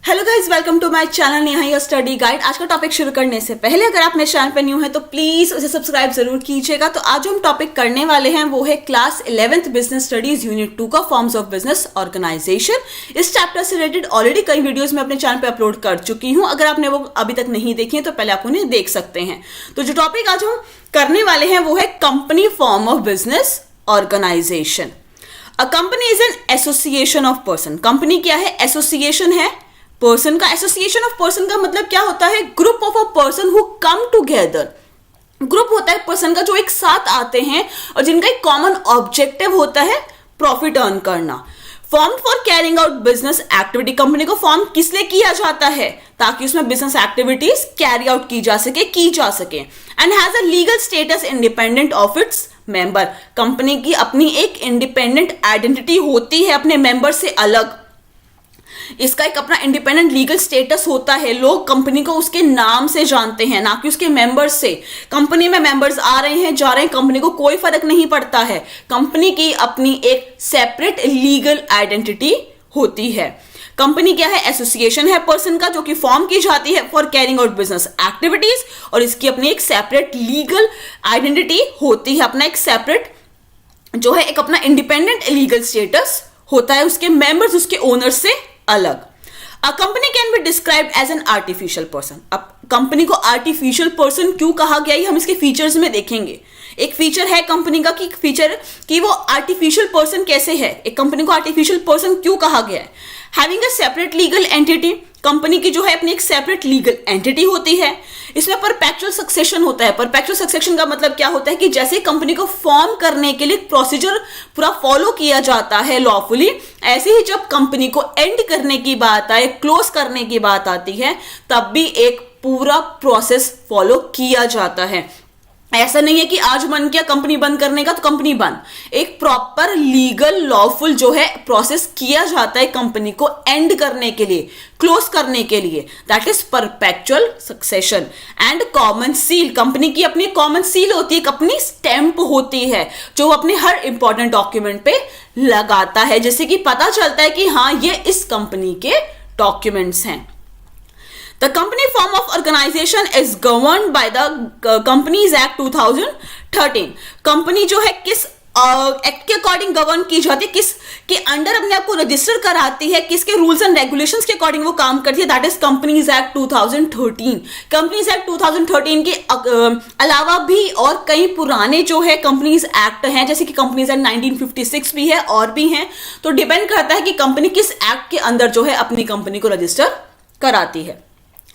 Hello guys, welcome to my channel Neha your study guide. आज का topic शुरू करने से पहले अगर आप मेरे चैनल पर न्यू हैं तो प्लीज उसे सब्सक्राइब जरूर कीजिएगा। तो आज जो हम टॉपिक करने वाले हैं वो है class 11th business studies unit 2 का फॉर्म्स ऑफ बिजनेस ऑर्गेनाइजेशन। इस चैप्टर से रिलेटेड ऑलरेडी कई वीडियोस मैं अपने चैनल पे अपलोड कर चुकी हूँ। अगर आपने वो अभी तक नहीं देखी है तो पहले आप उन्हें देख सकते हैं। तो जो टॉपिक आज हम करने वाले हैं वो है company form of business organisation. A company is an association of person. Company क्या है? एसोसिएशन है पर्सन का। एसोसिएशन ऑफ पर्सन का मतलब क्या होता है? Group of a person who come together. Group होता है पर्सन का जो एक साथ आते हैं और जिनका एक कॉमन ऑब्जेक्टिव होता है प्रॉफिट अर्न करना। Form for carrying out business activity. Company को फॉर्म किस लिए किया जाता है? ताकि उसमें बिजनेस एक्टिविटीज कैरी आउट की जा सके and has a legal status independent of its member. Company की अपनी एक इंडिपेंडेंट आइडेंटिटी होती है अपने मेंबर से अलग। इसका एक अपना इंडिपेंडेंट लीगल स्टेटस होता है। लोग कंपनी को उसके नाम से जानते हैं, ना कि उसके मेंबर्स से। कंपनी में मेंबर्स आ रहे हैं जा रहे हैं, कंपनी को कोई फर्क नहीं पड़ता है। कंपनी की अपनी एक सेपरेट लीगल आइडेंटिटी होती है। कंपनी क्या है? एसोसिएशन है पर्सन का जो कि फॉर्म की जाती है for carrying out business activities और इसकी अपनी एक सेपरेट लीगल आइडेंटिटी होती है। अपना एक सेपरेट जो है एक अपना इंडिपेंडेंट लीगल स्टेटस होता है उसके मेंबर्स उसके ओनर से अलग। A company can be described as an artificial person. अब कंपनी को आर्टिफिशियल पर्सन क्यों कहा गया, ये हम इसके फीचर्स में देखेंगे। एक फीचर है कंपनी का कि फीचर कि वो आर्टिफिशियल पर्सन कैसे है। एक कंपनी को आर्टिफिशियल पर्सन क्यों कहा गया है? Having a separate legal entity. Company की जो है अपनी एक सेपरेट लीगल एंटिटी होती है। इसमें परपेचुअल सक्सेशन होता है। परपेचुअल सक्सेशन का मतलब क्या होता है कि जैसे कंपनी को फॉर्म करने के लिए प्रोसीजर पूरा फॉलो किया जाता है लॉफुली, ऐसे ही जब कंपनी को एंड करने की बात आए, क्लोज करने की बात आती है, तब भी एक पूरा प्रोसेस फॉलो किया जाता है। ऐसा नहीं है कि आज मन किया कंपनी बंद करने का तो कंपनी बंद। एक प्रॉपर लीगल लॉफुल जो है प्रोसेस किया जाता है कंपनी को एंड करने के लिए, क्लोज करने के लिए। That is perpetual succession. And common seal. Company की अपनी कॉमन सील होती है, एक अपनी स्टैंप होती है जो अपने हर इंपॉर्टेंट डॉक्यूमेंट पे लगाता है, जिससे कि पता चलता है कि हाँ ये इस कंपनी के डॉक्यूमेंट्स हैं। The company form of organization is governed by the Companies Act 2013। Company जो है किस एक्ट के अकॉर्डिंग गवर्न की जाती है, किस के अंडर अपने आप को रजिस्टर कराती है, किसके रूल्स एंड रेगुलेशंस के अकॉर्डिंग वो काम करती है? That is companies act 2013। Companies act 2013 के अलावा भी और कई पुराने जो है कंपनीज एक्ट हैं, जैसे कि कंपनीज एक्ट 1956 भी है और भी हैं। तो डिपेंड करता है कि कंपनी किस एक्ट के अंदर जो है अपनी कंपनी को रजिस्टर कराती है।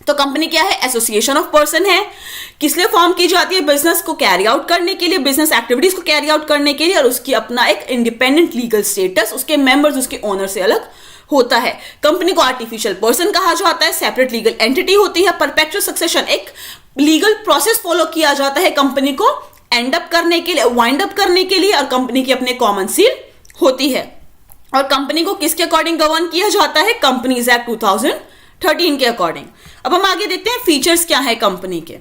तो कंपनी क्या है? एसोसिएशन ऑफ पर्सन है। किस लिए फॉर्म की जाती है? बिजनेस को कैरी आउट करने के लिए, बिजनेस एक्टिविटीज को कैरी आउट करने के लिए, और उसकी अपना एक इंडिपेंडेंट लीगल स्टेटस उसके मेंबर्स उसके ओनर से अलग होता है। कंपनी को आर्टिफिशियल पर्सन कहा जाता है। सेपरेट लीगल एंटिटी होती है। परपेचुअल सक्सेशन, एक लीगल प्रोसेस फॉलो किया जाता है कंपनी को एंड अप करने के लिए, वाइंड अप करने के लिए, और कंपनी की अपने कॉमन सील होती है। और कंपनी को किसके अकॉर्डिंग गवर्न किया जाता है? कंपनीज एक्ट 2013 के अकॉर्डिंग। अब हम आगे देखते हैं फीचर्स क्या है कंपनी के।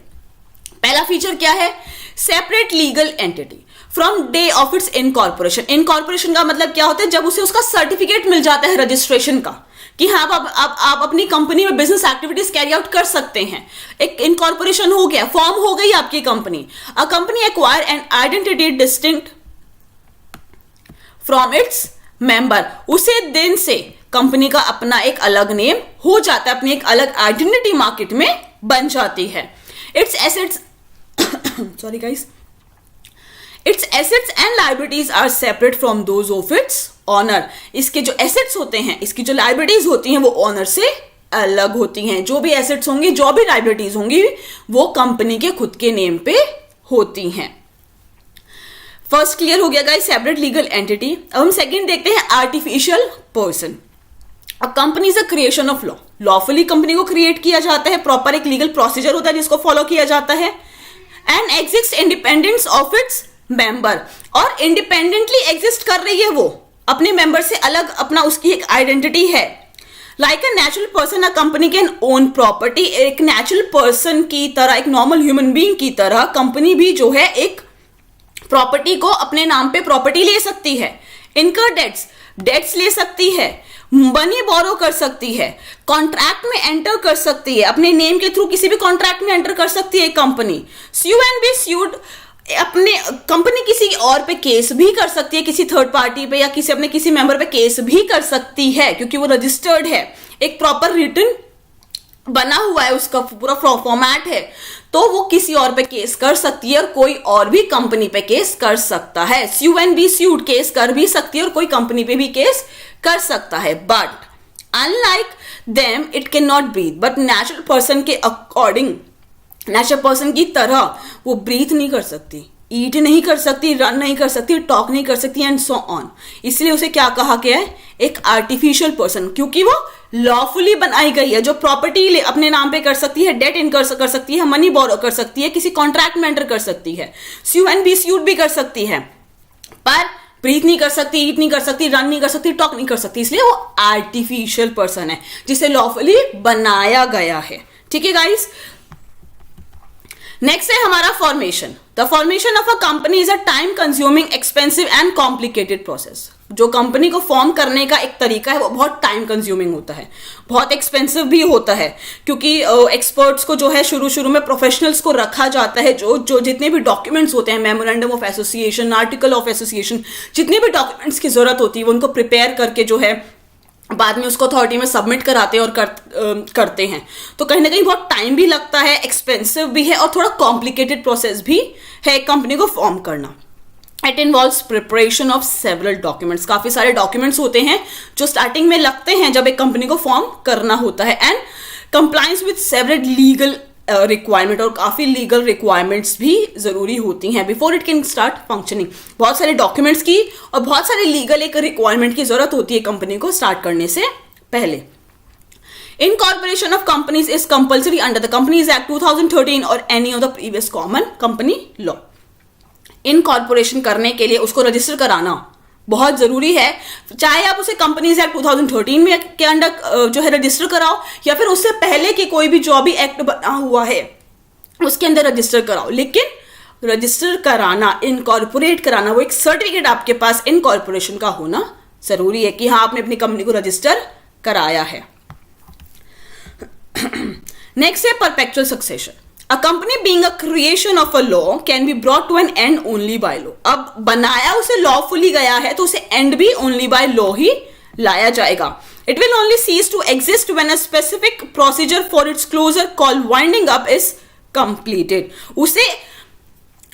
पहला फीचर क्या है? Separate legal entity from day of its incorporation. Incorporation का मतलब क्या होता है? जब उसे उसका सर्टिफिकेट मिल जाता है रजिस्ट्रेशन का कि हाँ आप अपनी कंपनी में बिजनेस एक्टिविटीज कैरी आउट कर सकते हैं। एक इनकॉर्पोरेशन हो गया, फॉर्म हो गई आपकी company. A company acquire an identity distinct from its member. उसे दिन से कंपनी का अपना एक अलग नेम हो जाता है, अपनी एक अलग आइडेंटिटी मार्केट में बन जाती है। Its assets sorry guys, its assets and liabilities are separate from those of its owner. इसके जो एसेट्स होते हैं, इसकी जो लायबिलिटीज होती हैं वो ऑनर से अलग होती हैं। जो भी एसेट्स होंगे, जो भी लायबिलिटीज होंगी, वो कंपनी के खुद के नेम पे होती हैं। फर्स्ट क्लियर हो गया गाइस, सेपरेट लीगल एंटिटी। अब हम सेकंड देखते हैं आर्टिफिशियल पर्सन। अब company is a creation of law. Lawfully company को क्रिएट किया जाता है, प्रॉपर एक लीगल प्रोसीजर होता है जिसको फॉलो किया जाता है। And exist independence of its member. और इंडिपेंडेंटली एग्जिस्ट कर रही है वो, अपने मेंबर से अलग अपना उसकी एक आइडेंटिटी है। Like a natural person, a company can own property. एक नेचुरल पर्सन की तरह, एक नॉर्मल ह्यूमन बीइंग की तरह कंपनी भी जो है एक प्रॉपर्टी को अपने नाम पे प्रॉपर्टी ले सकती है। इनकर डेट्स, डेट्स ले सकती है, मनी बोरो कर सकती है, कॉन्ट्रैक्ट में एंटर कर सकती है, अपने नेम के थ्रू किसी भी कॉन्ट्रैक्ट में एंटर कर सकती है company. Sue and be sued, अपने कंपनी किसी और पे केस भी कर सकती है, किसी थर्ड पार्टी पे या किसी मेंबर पे केस भी कर सकती है, क्योंकि वो रजिस्टर्ड है, एक प्रॉपर रिटन बना हुआ है, उसका पूरा फॉर्मेट है, तो वो किसी और पे केस कर सकती है और कोई और भी कंपनी पे केस कर सकता है। सू एंड बी स्यूड केस कर भी सकती है और कोई कंपनी पे भी केस कर सकता है। But unlike them it can not breathe, but natural person के अकॉर्डिंग, नेचुरल पर्सन की तरह वो ब्रीथ नहीं कर सकती, ईट नहीं कर सकती, रन नहीं कर सकती, टॉक नहीं कर सकती एंड सो ऑन। इसलिए उसे क्या कहा गया है, एक आर्टिफिशियल पर्सन, क्योंकि वो लॉफुली बनाई गई है, जो प्रॉपर्टी अपने नाम पे कर सकती है, डेट इनकर कर सकती है, मनी बोरो कर सकती है, किसी कॉन्ट्रैक्ट में एंटर कर सकती है, सू एंड बी स्यूड भी कर सकती है, पर ब्रीथ नहीं कर सकती, ईट नहीं कर सकती, रन नहीं कर सकती, टॉक नहीं कर सकती। इसलिए वो आर्टिफिशियल पर्सन है जिसे लॉफुली बनाया गया है। ठीक है गाइस। नेक्स्ट है हमारा formation. The formation of a company is a time consuming, expensive and complicated process. जो कंपनी को फॉर्म करने का एक तरीका है वो बहुत टाइम कंज्यूमिंग होता है, बहुत एक्सपेंसिव भी होता है, क्योंकि एक्सपर्ट्स को जो है शुरू में प्रोफेशनल्स को रखा जाता है, जो जितने भी डॉक्यूमेंट्स होते हैं, memorandum of association, article of association, जितने भी डॉक्यूमेंट्स की जरूरत होती है वो उनको प्रिपेयर करके जो है बाद में उसको अथॉरिटी में सबमिट कराते हैं और करते हैं। तो कहीं ना कहीं बहुत टाइम भी लगता है, एक्सपेंसिव भी है और थोड़ा कॉम्प्लिकेटेड प्रोसेस भी है कंपनी को फॉर्म करना। It involves preparation of several documents, काफी सारे डॉक्यूमेंट्स होते हैं जो स्टार्टिंग में लगते हैं जब एक कंपनी को फॉर्म करना होता है, and compliance with several legal requirement, और काफी लीगल रिक्वायरमेंट्स भी जरूरी होती हैं before it can start functioning. बहुत सारे डॉक्यूमेंट्स की और बहुत सारे लीगल एक रिक्वायरमेंट की जरूरत होती है कंपनी को स्टार्ट करने से पहले। Incorporation of companies is compulsory under the companies act 2013 और any of the previous common company law. Incorporation करने के लिए उसको रजिस्टर कराना बहुत जरूरी है, चाहे आप उसे कंपनीज एक्ट 2013 में के अंडर जो है रजिस्टर कराओ, या फिर उससे पहले के कोई भी जो भी एक्ट बना हुआ है उसके अंदर रजिस्टर कराओ, लेकिन रजिस्टर कराना, इनकॉर्पोरेट कराना, वो एक सर्टिफिकेट आपके पास इनकॉर्पोरेशन का होना जरूरी है कि हाँ आपने अपनी कंपनी को रजिस्टर कराया है। नेक्स्ट है perpetual succession. A company being a creation of a law can be brought to an end only by law. अब बनाया उसे लॉफुली गया है तो उसे एंड भी ओनली बाय लॉ ही लाया जाएगा। It will only cease to exist when a specific procedure for its closure called winding up is completed. उसे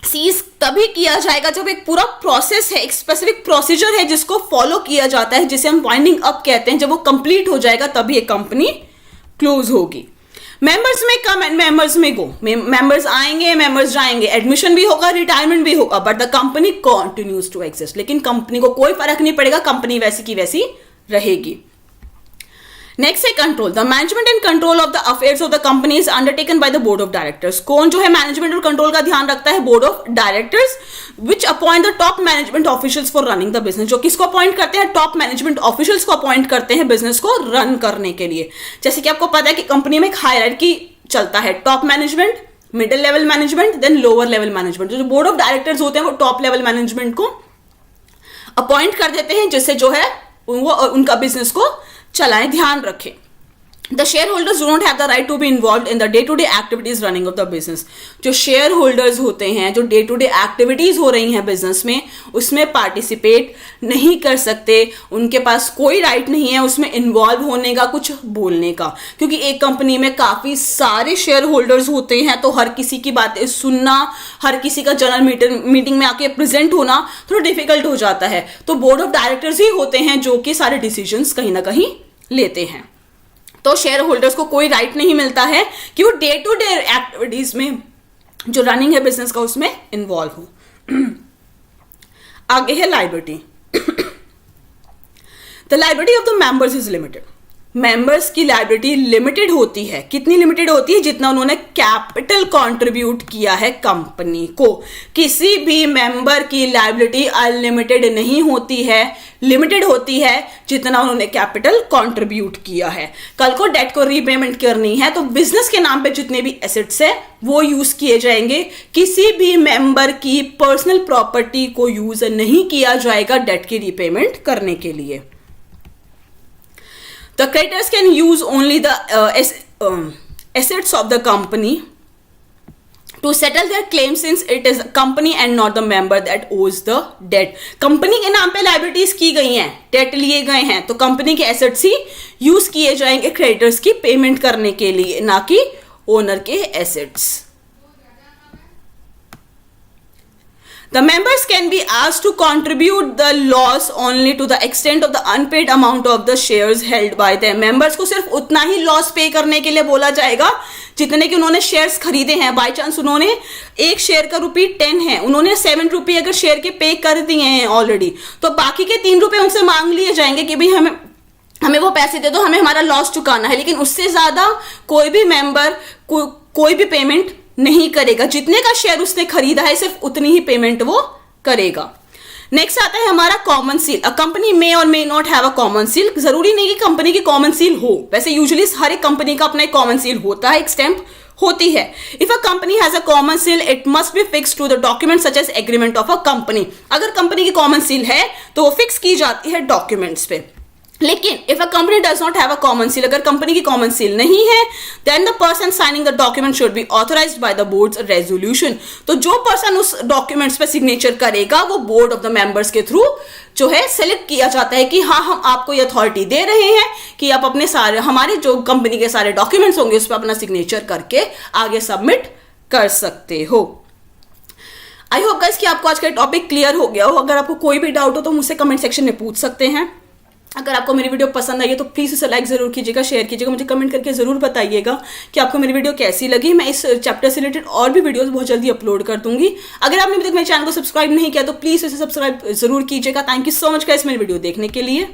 सीज तभी किया जाएगा जब एक पूरा प्रोसेस है, एक स्पेसिफिक प्रोसीजर है जिसको फॉलो किया जाता है, जिसे हम वाइंडिंग अप कहते हैं। जब वो कंप्लीट हो जाएगा तभी एक कंपनी क्लोज होगी। मेंबर्स में कम एंड मेंबर्स में गो, मेंबर्स आएंगे, मेंबर्स जाएंगे, एडमिशन भी होगा, रिटायरमेंट भी होगा, but the company continues to exist. लेकिन कंपनी को कोई फर्क नहीं पड़ेगा, कंपनी वैसी की वैसी रहेगी। नेक्स्ट है control. The management and control of the affairs of the company is undertaken by the board of directors. कौन जो है मैनेजमेंट और कंट्रोल का ध्यान रखता है? Board of directors, which appoint the top management officials for running the business. जो किसको अपॉइंट करते हैं? टॉप मैनेजमेंट ऑफिशियल्स को अपॉइंट करते हैं बिजनेस को रन करने के लिए। जैसे कि आपको पता है कि कंपनी में एक हायरार्की चलता है, top management, middle level management, then lower level management. जो बोर्ड ऑफ डायरेक्टर्स होते हैं वो टॉप लेवल मैनेजमेंट को अपॉइंट कर देते हैं, जिससे जो है वो उनका बिजनेस को चलाएं, ध्यान रखें। The shareholders do not have the right to be involved in the day-to-day activities running of the business. जो शेयर होल्डर्स होते हैं, जो डे टू डे एक्टिविटीज हो रही हैं बिजनेस में, उसमें पार्टिसिपेट नहीं कर सकते। उनके पास कोई राइट नहीं है उसमें इन्वॉल्व होने का, कुछ बोलने का, क्योंकि एक कंपनी में काफी सारे शेयर होल्डर्स होते हैं, तो हर किसी की बातें सुनना, हर किसी का जनरल मीटिंग में आके प्रेजेंट होना थोड़ा डिफिकल्ट हो जाता है। तो बोर्ड ऑफ डायरेक्टर्स ही होते हैं जो कि सारे डिसीजंस कहीं ना कहीं लेते हैं। तो शेयर होल्डर्स को कोई राइट नहीं मिलता है कि वो डे टू डे एक्टिविटीज में जो रनिंग है बिजनेस का उसमें इन्वॉल्व हो। आगे है liability. The liability of the members is limited. Members की लायबिलिटी लिमिटेड होती है। कितनी लिमिटेड होती है? जितना उन्होंने कैपिटल कंट्रीब्यूट किया है कंपनी को। किसी भी मेंबर की लायबिलिटी अनलिमिटेड नहीं होती है, लिमिटेड होती है जितना उन्होंने कैपिटल कंट्रीब्यूट किया है। कल को डेट को रीपेमेंट करनी है तो बिजनेस के नाम पे जितने भी एसेट्स है वो यूज किए जाएंगे। किसी भी मेंबर की पर्सनल प्रॉपर्टी को यूज नहीं किया जाएगा डेट की रीपेमेंट करने के लिए। The creditors can use only the assets of the company to settle their claims since it is the company and not the member that owes the debt. Company के नाम पे लाइबिलिटीज की गई हैं, डेट लिए गए हैं, तो कंपनी के एसेट्स ही यूज किए जाएंगे क्रेडिटर्स की पेमेंट करने के लिए, ना कि ओनर के assets. The members can be asked to contribute the loss only to the extent of the unpaid amount of the shares held by them. Members को सिर्फ उतना ही लॉस पे करने के लिए बोला जाएगा जितने कि उन्होंने शेयर्स खरीदे हैं। बाई चांस उन्होंने एक शेयर का ₹10 है, उन्होंने ₹7 अगर शेयर के पे कर दिए हैं ऑलरेडी, तो बाकी के ₹3 उनसे मांग लिए जाएंगे कि भाई हमें वो पैसे दे दो, हमें हमारा लॉस चुकाना है। लेकिन उससे ज्यादा कोई भी मेंबर कोई भी पेमेंट नहीं करेगा। जितने का शेयर उसने खरीदा है सिर्फ उतनी ही पेमेंट वो करेगा। नेक्स्ट आता है हमारा कॉमन सील। अ कंपनी मे और may not have a common seal. जरूरी नहीं कि कंपनी की कॉमन सील हो, वैसे यूजुअली हर एक कंपनी का अपना एक कॉमन सील होता है, एक स्टैंप होती है। If a company has a common seal it must be fix to the document such as agreement of a company. अगर कंपनी की कॉमन सील है तो वो फिक्स की जाती है डॉक्यूमेंट्स पे। लेकिन if a company does not have a common seal, अगर कंपनी की कॉमन सील नहीं है, then the person signing the document should be authorised by the board's resolution. तो जो पर्सन उस डॉक्यूमेंट्स पे सिग्नेचर करेगा वो बोर्ड ऑफ द मेंबर्स के थ्रू जो है सेलेक्ट किया जाता है कि हाँ हम आपको ये अथॉरिटी दे रहे हैं कि आप अपने सारे हमारे जो कंपनी के सारे डॉक्यूमेंट्स होंगे उस पर अपना सिग्नेचर करके आगे सबमिट कर सकते हो। आई होप गाइस कि आपको आज का टॉपिक क्लियर हो गया हो। अगर आपको कोई भी डाउट हो तो मुझसे कमेंट सेक्शन में पूछ सकते हैं। अगर आपको मेरी वीडियो पसंद आई है तो प्लीज़ उसे लाइक ज़रूर कीजिएगा, शेयर कीजिएगा, मुझे कमेंट करके ज़रूर बताइएगा कि आपको मेरी वीडियो कैसी लगी। मैं इस चैप्टर से रिलेटेड और भी वीडियोस बहुत जल्दी अपलोड कर दूंगी। अगर आपने अभी तक मेरे चैनल को सब्सक्राइब नहीं किया तो प्लीज़ उसे सब्सक्राइब ज़रूर कीजिएगा। Thank you so much guys मेरी वीडियो देखने के लिए।